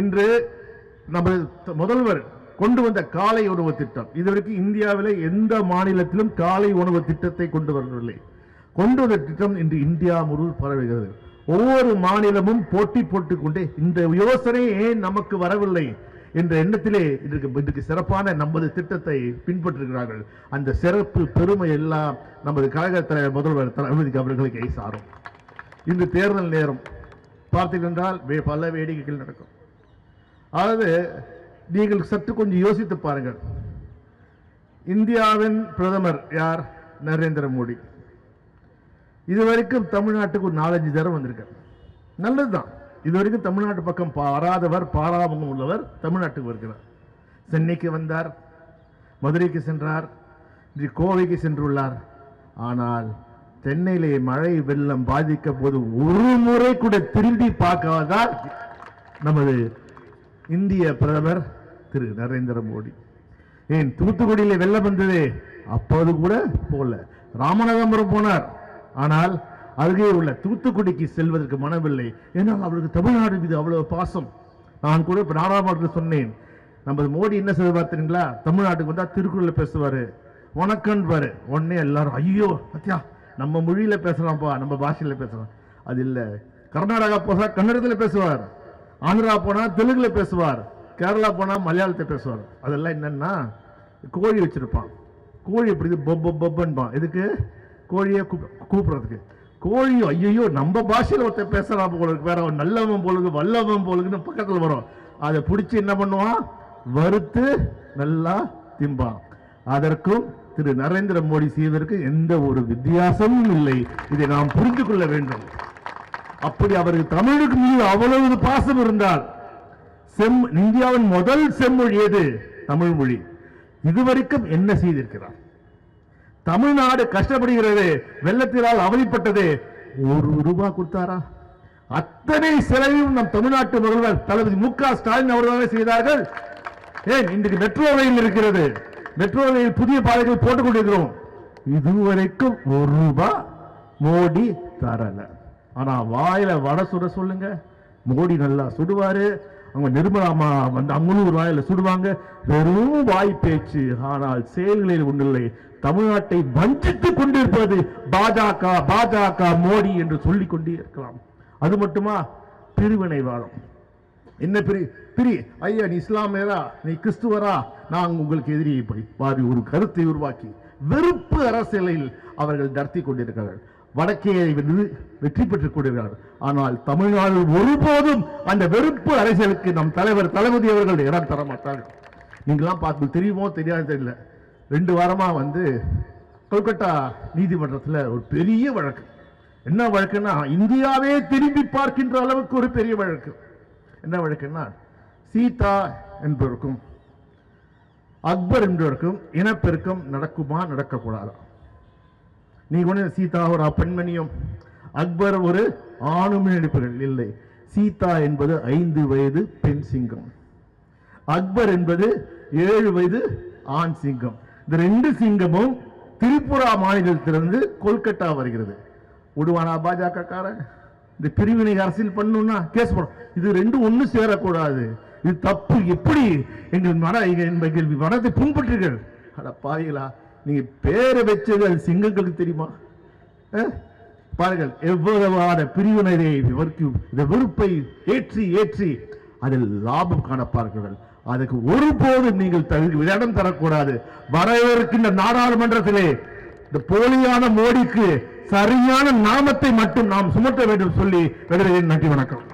இன்று நமது முதல்வர் கொண்டு வந்த காலை உணவு திட்டம், இதுவரைக்கும் இந்தியாவில் எந்த மாநிலத்திலும் காலை உணவு திட்டத்தை கொண்டு வரவில்லை. கொண்டு வந்த திட்டம் இன்று இந்தியா முழுவதும் பரவுகிறது. ஒவ்வொரு மாநிலமும் போட்டி போட்டுக்கொண்டே இந்த யோசனை ஏன் நமக்கு வரவில்லை என்ற எண்ணத்திலே இன்றைக்கு சிறப்பான நமது திட்டத்தை பின்பற்றுகிறார்கள். அந்த சிறப்பு பெருமை எல்லாம் நமது கழக தலைவர் முதல்வர் தளபதி அவர்களுக்கு சாரும். இன்று தேர்தல் நேரம் பார்த்தீர்கள் என்றால் பல வேடிக்கைகள் நடக்கும். அதாவது நீங்கள் சற்று கொஞ்சம் யோசித்து பாருங்கள். இந்தியாவின் பிரதமர் யார்? நரேந்திர மோடி. இதுவரைக்கும் தமிழ்நாட்டுக்கு ஒரு 4-5 தடவை வந்திருக்கார். நல்லதுதான். இதுவரைக்கும் தமிழ்நாட்டு பக்கம் வராதவர், பாராமுகம் உள்ளவர் தமிழ்நாட்டுக்கு வருகிறார். சென்னைக்கு வந்தார், மதுரைக்கு சென்றார், கோவைக்கு சென்றுள்ளார். ஆனால் சென்னையிலே மழை வெள்ளம் பாதிக்க போது ஒரு முறை கூட திரும்பி பார்க்காதால் நமது இந்திய பிரதமர் திரு நரேந்திர மோடி. ஏன் தூத்துக்குடியில வெள்ளம் வந்ததே, அப்போது கூட போல. ராமநாதபுரம் போனார், ஆனால் அருகே உள்ள தூத்துக்குடிக்கு செல்வதற்கு மனமில்லை. ஏன்னால் அவருக்கு தமிழ்நாடு மீது அவ்வளவு பாசம். நான் கூட நாடாளுமன்றத்தில் சொன்னேன், நமது மோடி என்ன செய்வார் தெரியுங்களா? தமிழ்நாட்டுக்கு வந்தா திருக்குறள்ல பேசுவாரு, வணக்கம் பாரு. உடனே எல்லாரும் ஐயோ பத்தியா நம்ம மொழியில பேசலாம்ப்பா, நம்ம பாஷையில பேசலாம். அது இல்லை. கர்நாடகா போனா கன்னடத்தில் பேசுவார், ஆந்திரா போனா தெலுங்குல பேசுவார், கேரளா போனா மலையாளத்தை பேசுவார். அதெல்லாம் என்னன்னா கோழி வச்சிருப்பான். கோழி எப்படி பொப்பன்பான். எதுக்கு? கோழியை கூப்பிடுறதுக்கு. கோழி ஐயோ நம்ம பாஷையில் ஒருத்தர் பேசுறான் போல இருக்கு, வேற நல்லவன் போலுக்கு வல்லவன் போலுக்குன்னு பக்கத்தில் வரும். அதை பிடிச்சி என்ன பண்ணுவான்? வறுத்து நல்லா திம்பான். அதற்கும் திரு நரேந்திர மோடி செய்வதற்கு எந்த ஒரு வித்தியாசமும் இல்லை. இதை நாம் புரிந்து கொள்ள வேண்டும். அப்படி அவருக்கு தமிழுக்கு மீது அவ்வளவு பாசம் இருந்தால், இந்தியாவின் முதல் செம்மொழி எது? தமிழ் மொழி. இதுவரைக்கும் என்ன செய்திருக்கிறார்? தமிழ்நாடு கஷ்டப்படுகிறது, வெள்ளத்தினால் அவதிப்பட்டது, ₹1 கொடுத்தாரா? அத்தனை செலவையும் நம் தமிழ்நாட்டு முதல்வர் தளபதி மு.க. ஸ்டாலின் அவர்கள் செய்தார்கள். ஏன் இன்றைக்கு மெட்ரோ ரயில் இருக்கிறது, மெட்ரோ ரயில் புதிய பாதைகள் போட்டுக் கொண்டிருக்கிறோம். இதுவரைக்கும் ₹1 மோடி தரல. ஆனா வாயில வடை சுட சொல்லுங்க, மோடி நல்லா சுடுவாரு. அவங்க நிர்மலாமா வந்து அங்கூர் வாயில சுடுவாங்க. வெறும் வாய் பேச்சு, ஆனால் செயல்களில் ஒன்றில்லை. தமிழ்நாட்டை வஞ்சித்துக் கொண்டிருப்பது பாஜக, பாஜக மோடி என்று சொல்லிக் கொண்டே இருக்கலாம். அது மட்டுமா? பிரிவினைவாதம். என்ன பிரி ஐயா, நீ இஸ்லாமியரா, நீ கிறிஸ்துவரா, நான் உங்களுக்கு எதிரி பாதி ஒரு கருத்தை உருவாக்கி வெறுப்பு அரசியலில் அவர்கள் நடத்தி கொண்டிருக்கிறார்கள். வடக்கே வெற்றி பெற்றுக் கொண்டிருக்கிறார்கள். ஆனால் தமிழ்நாடு ஒருபோதும் அந்த வெறுப்பு அரசியலுக்கு நம் தலைவர் தளபதி அவர்கள் இடம் தர மாட்டார்கள். நீங்களாம் பார்த்து தெரியுமோ தெரியாது தெரியல. 2 வாரமா வந்து கொல்கத்தா நீதிமன்றத்தில் ஒரு பெரிய வழக்கு. என்ன வழக்குன்னா, இந்தியாவே திரும்பி பார்க்கின்ற அளவுக்கு ஒரு பெரிய வழக்கு. என்ன வழக்குன்னா, சீதா என்பவருக்கும் அக்பர் என்பவருக்கும் இனப்பெருக்கம் நடக்குமா நடக்கக்கூடாதா? நீங்க ஒண்ணு சீதா ஒரு பெண்மணியும் அக்பர் ஒரு ஆணும் நடிப்பவர்கள் இல்லை. சீதா என்பது 5 வயது பெண் சிங்கம், அக்பர் என்பது 7 வயது ஆண் சிங்கம். இந்த 2 சிங்கமும் திரிபுரா மாநிலத்திலிருந்து கொல்கத்தா வருகிறது. விடுவானா பாஜக காரன்? இந்த பிரிவினை அரசியல் பண்ணணும்னா கேஸ் போடும். இது 2 ஒண்ணு சேரக்கூடாது, இது தப்பு. எப்படி எங்கள் மனத்தை புண்பற்றீர்கள்? அட பாவிகளா, நீங்க பேரை வச்சது அது சிங்கங்களுக்கு தெரியுமா? பாருங்கள் எவ்வளவான பிரிவினை வெறுப்பை ஏற்றி ஏற்றி அதில் லாபம் காணப்பார்கள். அதுக்கு ஒருபோதும் நீங்கள் இடம் தரக்கூடாது. வரவிருக்கின்ற நாடாளுமன்றத்திலே இந்த போலியான மோடிக்கு சரியான நாமத்தை மட்டும் நாம் சுமத்த வேண்டும் சொல்லி நன்றி, வணக்கம்.